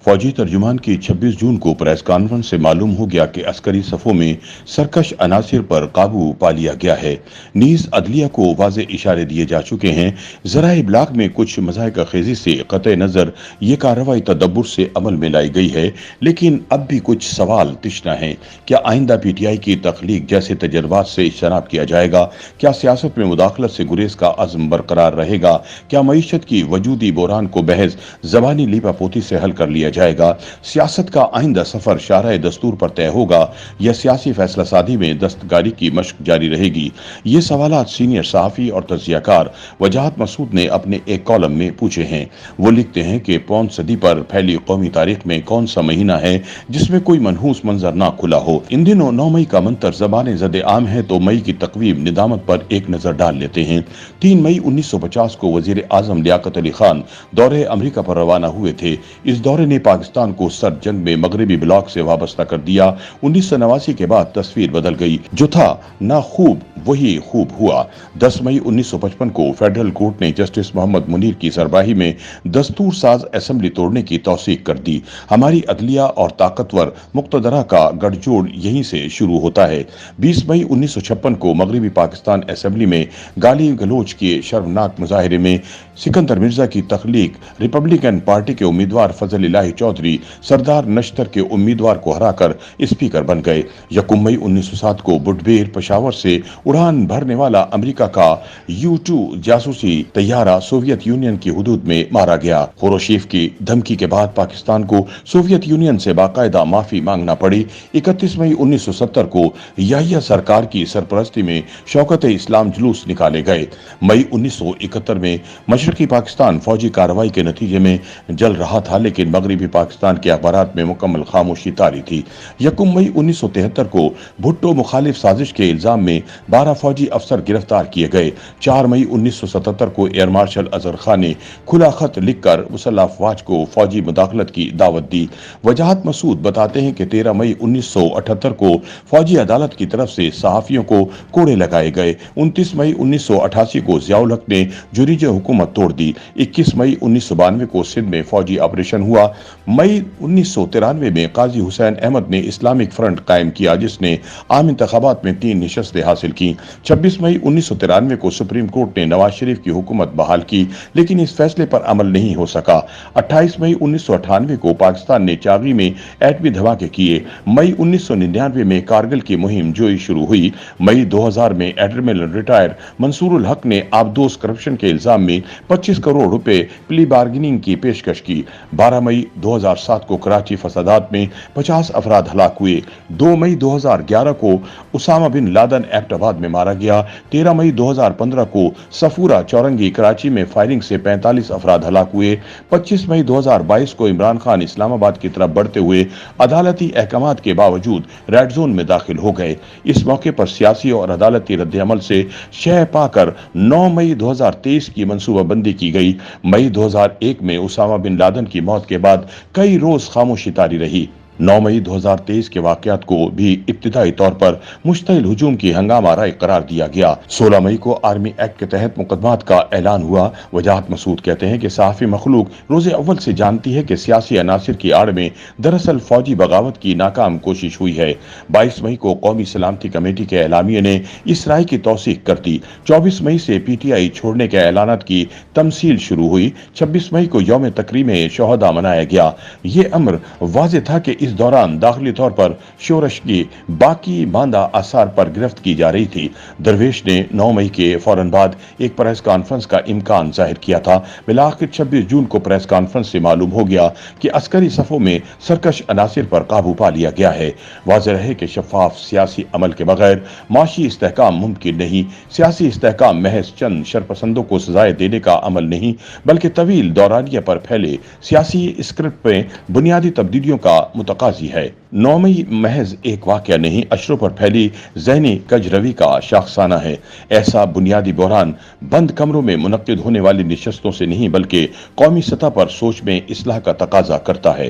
फौजी तर्जुमान की 26 जून को प्रेस कॉन्फ्रेंस से मालूम हो गया कि अस्करी सफ़ों में सरकश अनासिर पर काबू पा लिया गया है। नीज़ अदलिया को वाज़े इशारे दिए जा चुके हैं। ज़राए इब्लाग में कुछ मज़ाहिका खेज़ी से क़तई नज़र ये कार्रवाई तदब्बुर से अमल में लाई गई है, लेकिन अब भी कुछ सवाल तिश्ना हैं। क्या आइंदा PTI की तख्लीक जैसे तजर्बात से इज्तनाब किया जाएगा? क्या सियासत में मुदाखलत से गुरेज का अज़्म बरकरार रहेगा? क्या मईशत की वजूदी बहरान को बहस ज़बानी लीपापोती से हल कर लिया जाएगा? सियासत का आइंदा सफर शारह दस्तूर पर तय होगा या सियासी फैसला साधी में दस्तकारी की मशक जारी रहेगी? ये सवालात सीनियर सहाफ़ी और तज्ज़ियाकार वजाहत मसूद ने अपने एक कॉलम में पूछे हैं। वो लिखते हैं कि पौन सदी पर फैली कौमी तारीख में कौन सा महीना है जिसमें कोई मनहूस मंजर ना खुला हो। इन दिनों 9 मई का मंतर ज़बान ज़द आम है तो मई की तकवीम निदामत पर एक नज़र डाल लेते हैं। 3 मई 1950 को वज़ीर आज़म लियाकत अली खान दौरे अमरीका पर रवाना हुए थे। इस दौरे ने पाकिस्तान को सर्द जंग में मगरबी ब्लॉक से वाबस्ता कर दिया। 1989 के बाद तस्वीर बदल गई। जो था ना खूब वही खूब हुआ। 10 मई 1955 को फेडरल कोर्ट ने जस्टिस मोहम्मद मुनीर की सरबराही में दस्तूर साज असेंबली तोड़ने की तौसीक कर दी। हमारी अदलिया और ताकतवर मुक्तदरा का गठजोड़ यहीं से शुरू होता है। 20 मई 1956 को मगरबी पाकिस्तान असेंबली में गाली गलोच के शर्मनाक मुजाहरे में सिकंदर मिर्जा की तख्लीक रिपब्लिकन पार्टी के उम्मीदवार फजल इलाही चौधरी सरदार नश्तर के उम्मीदवार को हराकर स्पीकर बन गए। 1 मई 1907 को बुटबेर पेशावर से उड़ान भरने वाला अमेरिका का U-2 जासूसी तैयारा सोवियत यूनियन की हुदूद में मारा गया। खुरोशीफ की धमकी के बाद पाकिस्तान को सोवियत यूनियन से बाकायदा माफी मांगना पड़ी। 31 मई 1970 को याहिया सरकार की सरपरस्ती में शौकत इस्लाम जुलूस निकाले गए। मई 1971 में मशरकी पाकिस्तान फौजी कार्रवाई के नतीजे में जल रहा था, लेकिन मगरबी पाकिस्तान के अखबारात में मुकम्मल खामोशी तारी थी। 1 मई 1973 को भुट्टो मुखालिफ साजिश के इल्जाम में 12 फौजी अफसर गिरफ्तार किए गए। 4 मई 1977 को एयर मार्शल अजहर खान ने खुला खत लिखकर मुसल्लह अफवाज को फौजी मुदाखलत की दावत दी। वजाहत मसूद बताते हैं कि 13 मई 1978 को फौजी अदालत की तरफ से सहाफियों को कोड़े लगाए गए। 29 मई 1988 को ज़ियाउल हक ने जुरीज हुकूमत तोड़ दी। 21 मई 1992 को सिंध में फौजी ऑपरेशन हुआ। मई 1993 में काजी हुसैन अहमद ने इस्लामिक फ्रंट कायम किया, जिसने आम इंतखाबात में 3 निशस्तें हासिल की। 26 मई 1993 को सुप्रीम कोर्ट ने नवाज शरीफ की हुकूमत बहाल की, लेकिन इस फैसले पर अमल नहीं हो सका। 28 मई 1998 को पाकिस्तान ने चागी में एटमी धमाके किए। मई 1999 में कारगिल की मुहिम जोई शुरू हुई। मई 2000 में एडमिरल रिटायर मंसूरुल हक ने आबदोस करप्शन के इल्जाम में 25 करोड़ रुपए प्ली बार्गेनिंग की पेशकश की। 12 मई 2007 को कराची फसादात में 50 अफराद हलाक हुए। 2 मई 2011 को उसामा बिन लादन एबटाबाद में मारा गया। 13 मई 2015 को सफूरा चौरंगी कराची में फायरिंग से 45 अफराद हलाक हुए। 25 मई 2022 को इमरान खान इस्लामाबाद की तरफ बढ़ते हुए अदालती अहकामात के बावजूद रेड जोन में दाखिल हो गए। इस मौके पर सियासी और अदालती रद्द-ए-अमल से शह पाकर 9 मई 2023 की मंसूबाबंदी की गई। मई 2001 में उसामा बिन लादन की मौत के बाद कई रोज खामोशी तारी रही। 9 मई 2023 के वाकयात को भी इब्तिदाई तौर पर मुश्तइल हुजूम की हंगामा राय करार दिया गया। 16 मई को आर्मी एक्ट के तहत मुकदमात का ऐलान हुआ। वजाहत मसूद कहते हैं कि सहाफ़ी मखलूक रोज़े अव्वल से जानती है कि सियासी अनासिर की आड़ में दरअसल फौजी बगावत की नाकाम कोशिश हुई है। 22 मई को कौमी सलामती कमेटी के एलामिये ने इस राय की तौसीक कर दी। 24 मई से PTI छोड़ने के ऐलानात की तमसील शुरू हुई। 26 मई को यौम तकरीम शोहदा मनाया गया। ये अमर वाज़ेह था कि इस दौरान दाखिली तौर पर शोरश की बाकी मांदा आसार पर गिरफ्त की जा रही थी। दरवेश ने 9 मई के फौरन बाद एक प्रेस कॉन्फ्रेंस का इम्कान जाहिर किया था। बिलाखिर 26 जून को प्रेस कॉन्फ्रेंस से मालूम हो गया कि अस्करी सफ़ों में सरकश अनासिर पर काबू पा लिया गया है। वाज़ेह रहे कि शफाफ सियासी अमल के बगैर माशी इस्तेहकाम मुमकिन नहीं। सियासी इस्तेहकाम महज चंद शरपसंदों को सजाएं देने का अमल नहीं, बल्कि तवील दौरानिया पर फैले सियासी स्क्रिप्ट में बुनियादी तब्दीलियों का मुतकाजी है। 9 मई महज एक वाकया नहीं, अशरों पर फैली ज़हनी कजरवी का शाखसाना है। ऐसा बुनियादी बहरान बंद कमरों में मुनक्किद होने वाली निशस्तों से नहीं, बल्कि कौमी सतह पर सोच में इस्लाह का तकाजा करता है।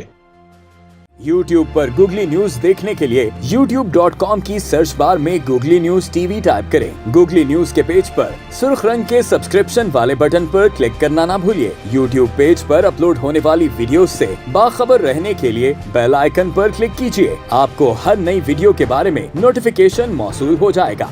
YouTube पर गूगली न्यूज देखने के लिए youtube.com की सर्च बार में गूगली न्यूज टीवी टाइप करें। गूगली न्यूज के पेज पर सुर्ख रंग के सब्सक्रिप्शन वाले बटन पर क्लिक करना ना भूलिए। YouTube पेज पर अपलोड होने वाली वीडियोस से बाखबर रहने के लिए बेल आइकन पर क्लिक कीजिए। आपको हर नई वीडियो के बारे में नोटिफिकेशन मौसूल हो जाएगा।